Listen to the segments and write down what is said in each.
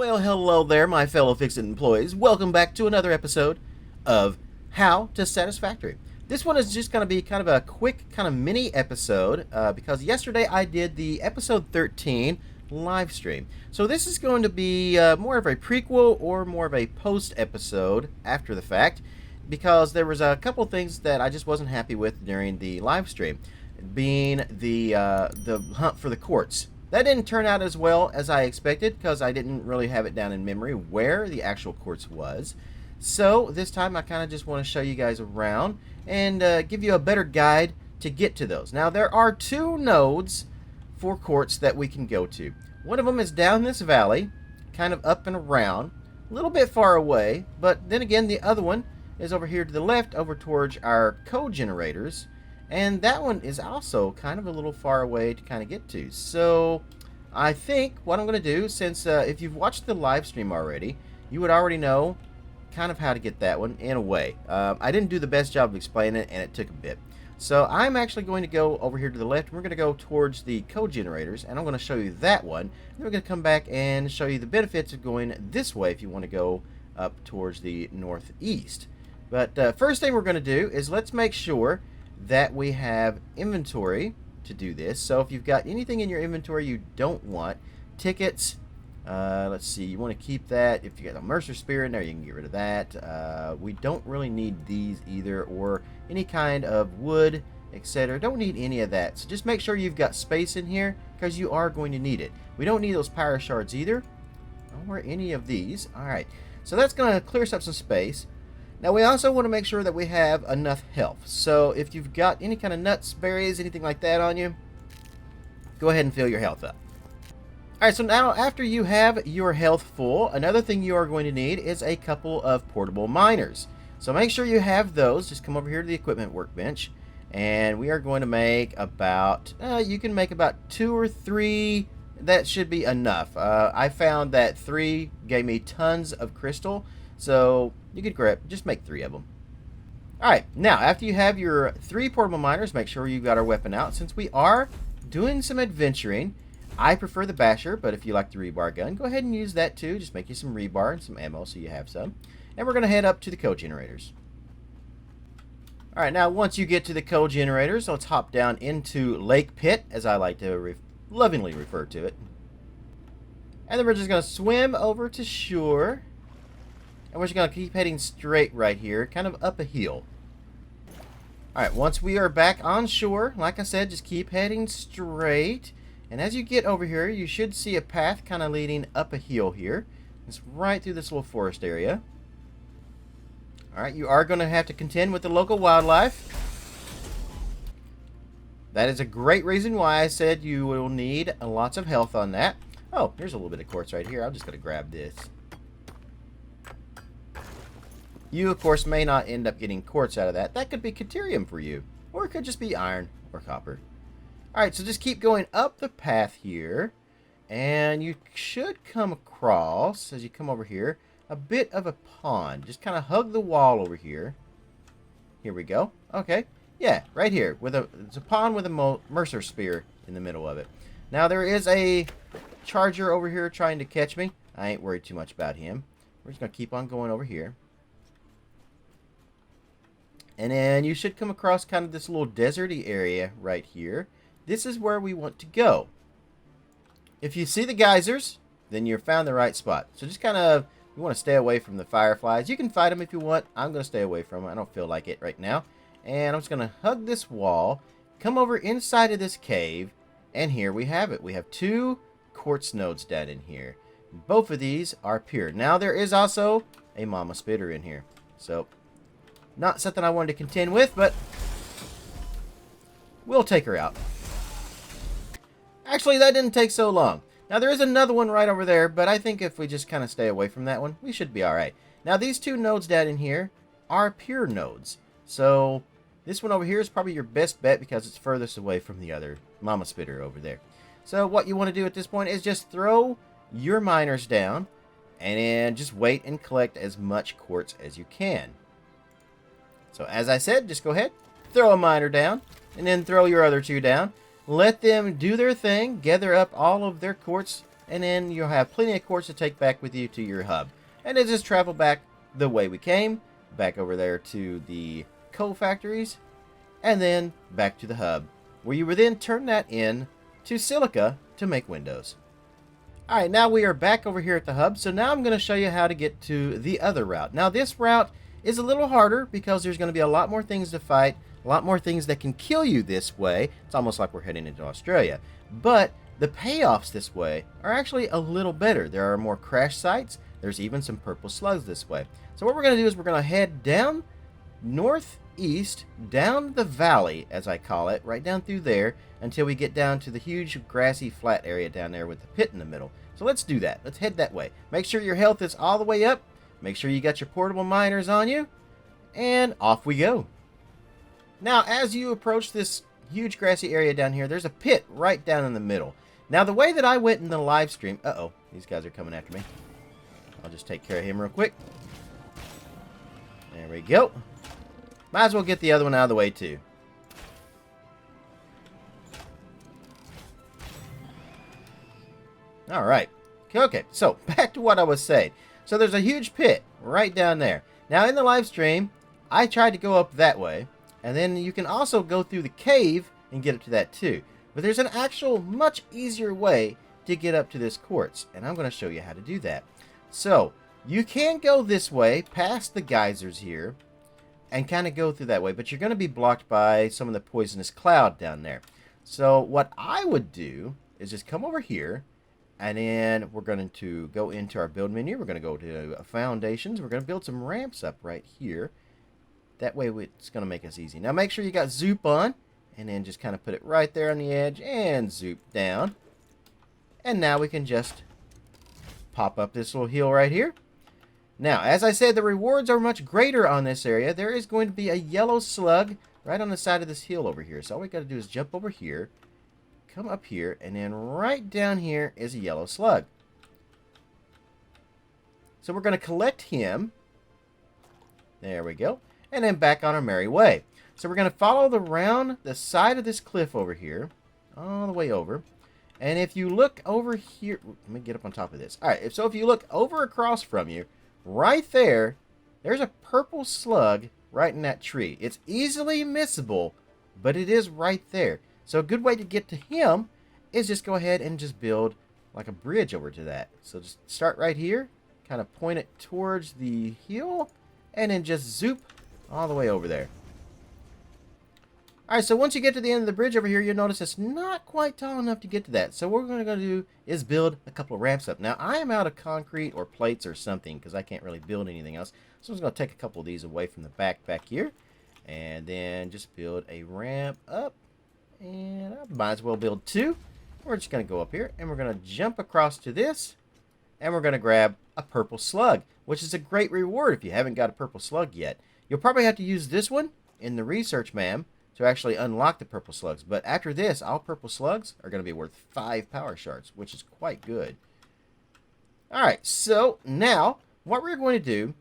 Well, hello there, my fellow Fix-It employees. Welcome back to another episode of How to Satisfactory. This one is just going to be kind of a quick kind of mini episode because yesterday I did the episode 13 live stream. So this is going to be more of a prequel or more of a post episode after the fact because there was a couple things that I just wasn't happy with during the live stream, being the hunt for the quartz. That didn't turn out as well as I expected because I didn't really have it down in memory where the actual quartz was. So this time I kind of just want to show you guys around and give you a better guide to get to those. Now there are two nodes for quartz that we can go to. One of them is down this valley, kind of up and around, a little bit far away, but then again the other one is over here to the left over towards our code generators. And that one is also kind of a little far away to kind of get to. So I think what I'm going to do, since if you've watched the live stream already, you would already know kind of how to get that one in a way. I didn't do the best job of explaining it, and it took a bit. So I'm actually going to go over here to the left. We're going to go towards the code generators, and I'm going to show you that one. Then we're going to come back and show you the benefits of going this way if you want to go up towards the northeast. But first thing we're going to do is let's make sure that we have inventory to do this. So if you've got anything in your inventory you don't want, tickets, let's see, you want to keep that. If you got a Mercer Spear in there, you can get rid of that. We don't really need these either, or any kind of wood, etc. Don't need any of that. So just make sure you've got space in here because you are going to need it. We don't need those power shards either, or any of these. Alright, so that's going to clear us up some space. Now we also want to make sure that we have enough health. So if you've got any kind of nuts, berries, anything like that on you, go ahead and fill your health up. Alright, so now after you have your health full, another thing you are going to need is a couple of portable miners. So make sure you have those. Just come over here to the equipment workbench, and we are going to make about, you can make about 2 or 3. That should be enough. I found that 3 gave me tons of crystal. So you could just make 3 of them. Alright, now after you have your 3 portable miners, make sure you've got our weapon out. Since we are doing some adventuring, I prefer the basher, but if you like the rebar gun, go ahead and use that too. Just make you some rebar and some ammo so you have some. And we're going to head up to the code generators. Alright, now once you get to the code generators, let's hop down into Lake Pit, as I like to lovingly refer to it. And then we're just going to swim over to shore. And we're just going to keep heading straight right here, kind of up a hill. Alright, once we are back on shore, like I said, just keep heading straight. And as you get over here, you should see a path kind of leading up a hill here. It's right through this little forest area. Alright, you are going to have to contend with the local wildlife. That is a great reason why I said you will need lots of health on that. Oh, here's a little bit of quartz right here. I'm just going to grab this. You, of course, may not end up getting quartz out of that. That could be caterium for you. Or it could just be iron or copper. Alright, so just keep going up the path here. And you should come across, as you come over here, a bit of a pond. Just kind of hug the wall over here. Here we go. Okay. Yeah, right here. It's a pond with a Mercer Spear in the middle of it. Now, there is a charger over here trying to catch me. I ain't worried too much about him. We're just going to keep on going over here. And then you should come across kind of this little deserty area right here. This is where we want to go. If you see the geysers, then you've found the right spot. So just kind of, you want to stay away from the fireflies. You can fight them if you want. I'm going to stay away from them. I don't feel like it right now. And I'm just going to hug this wall, come over inside of this cave, and here we have it. We have 2 quartz nodes down in here. Both of these are pure. Now there is also a mama spitter in here. So not something I wanted to contend with, but we'll take her out. Actually, that didn't take so long. Now, there is another one right over there, but I think if we just kind of stay away from that one, we should be alright. Now, these 2 nodes down in here are pure nodes. So, this one over here is probably your best bet because it's furthest away from the other mama spitter over there. So, what you want to do at this point is just throw your miners down and then just wait and collect as much quartz as you can. So as I said, just go ahead, throw a miner down, and then throw your other 2 down. Let them do their thing, gather up all of their quartz, and then you'll have plenty of quartz to take back with you to your hub. And then just travel back the way we came, back over there to the coal factories, and then back to the hub, where you would then turn that in to silica to make windows. Alright, now we are back over here at the hub, so now I'm going to show you how to get to the other route. Now this route is a little harder because there's going to be a lot more things to fight, a lot more things that can kill you this way. It's almost like we're heading into Australia. But the payoffs this way are actually a little better. There are more crash sites. There's even some purple slugs this way. So what we're going to do is we're going to head down northeast, down the valley, as I call it, right down through there, until we get down to the huge grassy flat area down there with the pit in the middle. So let's do that. Let's head that way. Make sure your health is all the way up. Make sure you got your portable miners on you. And off we go. Now, as you approach this huge grassy area down here, there's a pit right down in the middle. Now, the way that I went in the live stream... Uh-oh, these guys are coming after me. I'll just take care of him real quick. There we go. Might as well get the other one out of the way, too. Alright. Okay, so back to what I was saying. So there's a huge pit right down there. Now, in the live stream, I tried to go up that way. And then you can also go through the cave and get up to that, too. But there's an actual much easier way to get up to this quartz. And I'm going to show you how to do that. So, you can go this way, past the geysers here, and kind of go through that way. But you're going to be blocked by some of the poisonous cloud down there. So, what I would do is just come over here. And then we're going to go into our build menu. We're going to go to foundations. We're going to build some ramps up right here. That way it's going to make us easy. Now make sure you got zoop on. And then just kind of put it right there on the edge. And zoop down. And now we can just pop up this little hill right here. Now, as I said, the rewards are much greater on this area. There is going to be a yellow slug right on the side of this hill over here. So all we got to do is jump over here. Come up here, and then right down here is a yellow slug. So we're going to collect him. There we go. And then back on our merry way. So we're going to follow around the side of this cliff over here. All the way over. And if you look over here... Let me get up on top of this. Alright, so if you look over across from you, right there, there's a purple slug right in that tree. It's easily missable, but it is right there. So a good way to get to him is just go ahead and just build like a bridge over to that. So just start right here, kind of point it towards the hill, and then just zoop all the way over there. Alright, so once you get to the end of the bridge over here, you'll notice it's not quite tall enough to get to that. So what we're going to do is build a couple of ramps up. Now, I am out of concrete or plates or something because I can't really build anything else. So I'm just going to take a couple of these away from the back here. And then just build a ramp up. And I might as well build two. We're just going to go up here, and we're going to jump across to this, and we're going to grab a purple slug, which is a great reward if you haven't got a purple slug yet. You'll probably have to use this one in the research, ma'am, to actually unlock the purple slugs. But after this, all purple slugs are going to be worth 5 power shards, which is quite good. Alright, so now, what we're going to do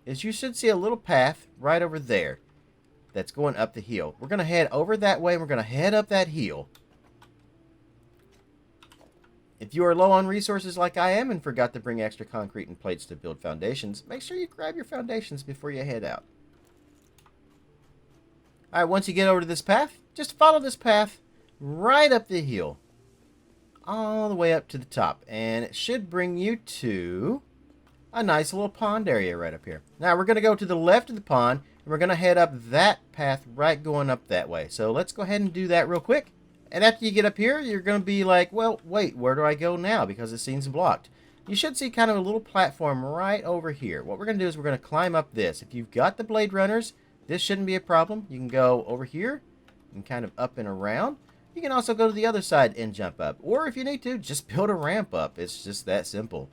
is you should see a little path right over there. That's going up the hill. We're going to head over that way, and we're going to head up that hill. If you are low on resources like I am and forgot to bring extra concrete and plates to build foundations, make sure you grab your foundations before you head out. Alright, once you get over to this path, just follow this path right up the hill. All the way up to the top. And it should bring you to a nice little pond area right up here. Now, we're going to go to the left of the pond. And we're going to head up that path right going up that way. So let's go ahead and do that real quick. And after you get up here, you're going to be like, well, wait, where do I go now? Because it seems blocked. You should see kind of a little platform right over here. What we're going to do is we're going to climb up this. If you've got the Blade Runners, this shouldn't be a problem. You can go over here and kind of up and around. You can also go to the other side and jump up. Or if you need to, just build a ramp up. It's just that simple.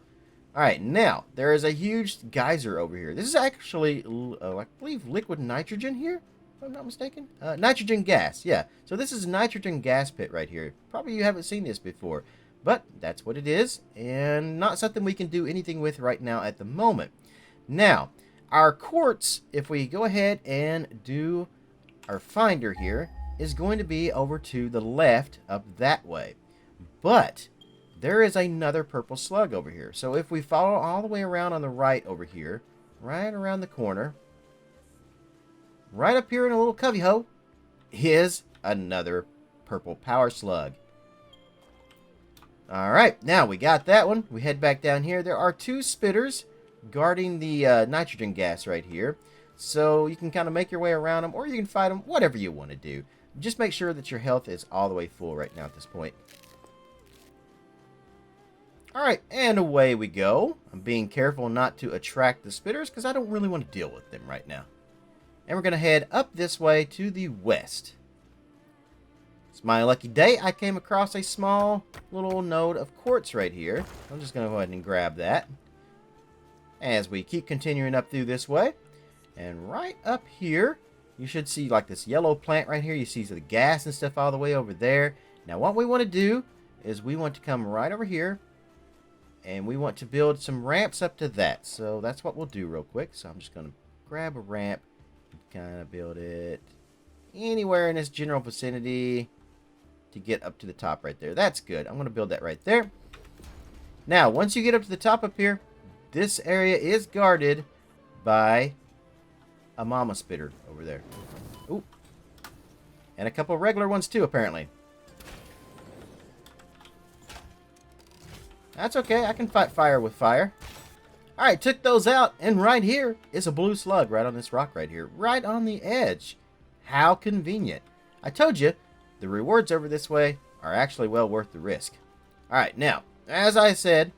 Alright, now, there is a huge geyser over here. This is actually, I believe, liquid nitrogen here, if I'm not mistaken. Nitrogen gas, yeah. So this is a nitrogen gas pit right here. Probably you haven't seen this before, but that's what it is, and not something we can do anything with right now at the moment. Now, our quartz, if we go ahead and do our finder here, is going to be over to the left up that way. But there is another purple slug over here. So if we follow all the way around on the right over here, right around the corner, right up here in a little cubby hole, is another purple power slug. Alright, now we got that one. We head back down here. There are 2 spitters guarding the nitrogen gas right here. So you can kind of make your way around them, or you can fight them, whatever you want to do. Just make sure that your health is all the way full right now at this point. Alright, and away we go. I'm being careful not to attract the spitters because I don't really want to deal with them right now. And we're going to head up this way to the west. It's my lucky day. I came across a small little node of quartz right here. I'm just going to go ahead and grab that as we keep continuing up through this way. And right up here, you should see like this yellow plant right here. You see the gas and stuff all the way over there. Now what we want to do is we want to come right over here, and we want to build some ramps up to that. So that's what we'll do real quick. So I'm just going to grab a ramp and kind of build it anywhere in this general vicinity to get up to the top right there. That's good. I'm going to build that right there. Now, once you get up to the top up here, this area is guarded by a mama spitter over there. Ooh. And a couple regular ones too, apparently. That's okay. I can fight fire with fire. Alright, took those out. And right here is a blue slug right on this rock right here. Right on the edge. How convenient. I told you, the rewards over this way are actually well worth the risk. Alright, now, as I said,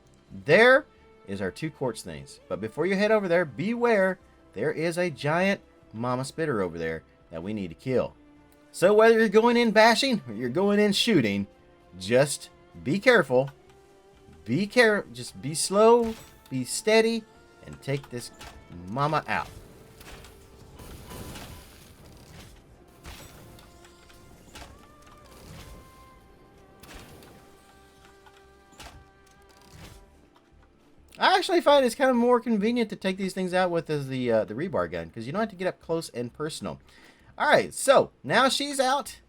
there is our 2 quartz things. But before you head over there, beware. There is a giant mama spitter over there that we need to kill. So whether you're going in bashing or you're going in shooting, just be careful. Just be slow, be steady, and take this mama out. I actually find it's kind of more convenient to take these things out with the rebar gun, because you don't have to get up close and personal. Alright, so now she's out,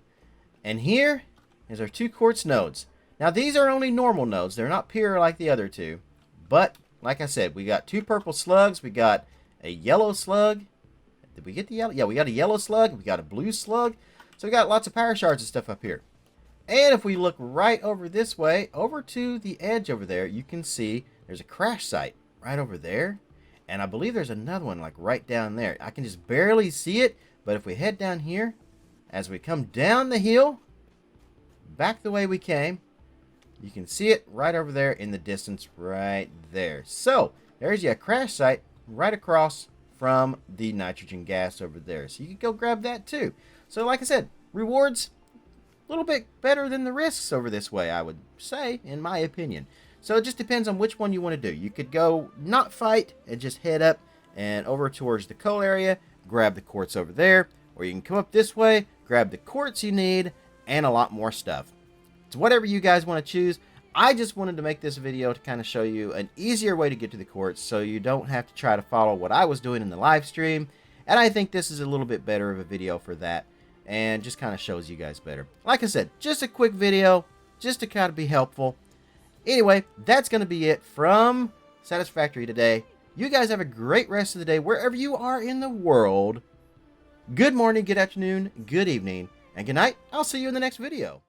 and here is our 2 quartz nodes. Now these are only normal nodes, they're not pure like the other 2, but like I said, we got 2 purple slugs, we got a yellow slug. Did we get the yellow? Yeah, we got a yellow slug, we got a blue slug, so we got lots of power shards and stuff up here. And if we look right over this way, over to the edge over there, you can see there's a crash site right over there. And I believe there's another one like right down there. I can just barely see it, but if we head down here, as we come down the hill, back the way we came, you can see it right over there in the distance right there. So, there's your crash site right across from the nitrogen gas over there. So you can go grab that too. So like I said, rewards a little bit better than the risks over this way, I would say, in my opinion. So it just depends on which one you want to do. You could go not fight and just head up and over towards the coal area, grab the quartz over there, or you can come up this way, grab the quartz you need, and a lot more stuff. It's whatever you guys want to choose. I just wanted to make this video to kind of show you an easier way to get to the quartz so you don't have to try to follow what I was doing in the live stream. And I think this is a little bit better of a video for that, and just kind of shows you guys better. Like I said, just a quick video, just to kind of be helpful. Anyway, that's going to be it from Satisfactory today. You guys have a great rest of the day wherever you are in the world. Good morning, good afternoon, good evening, and good night. I'll see you in the next video.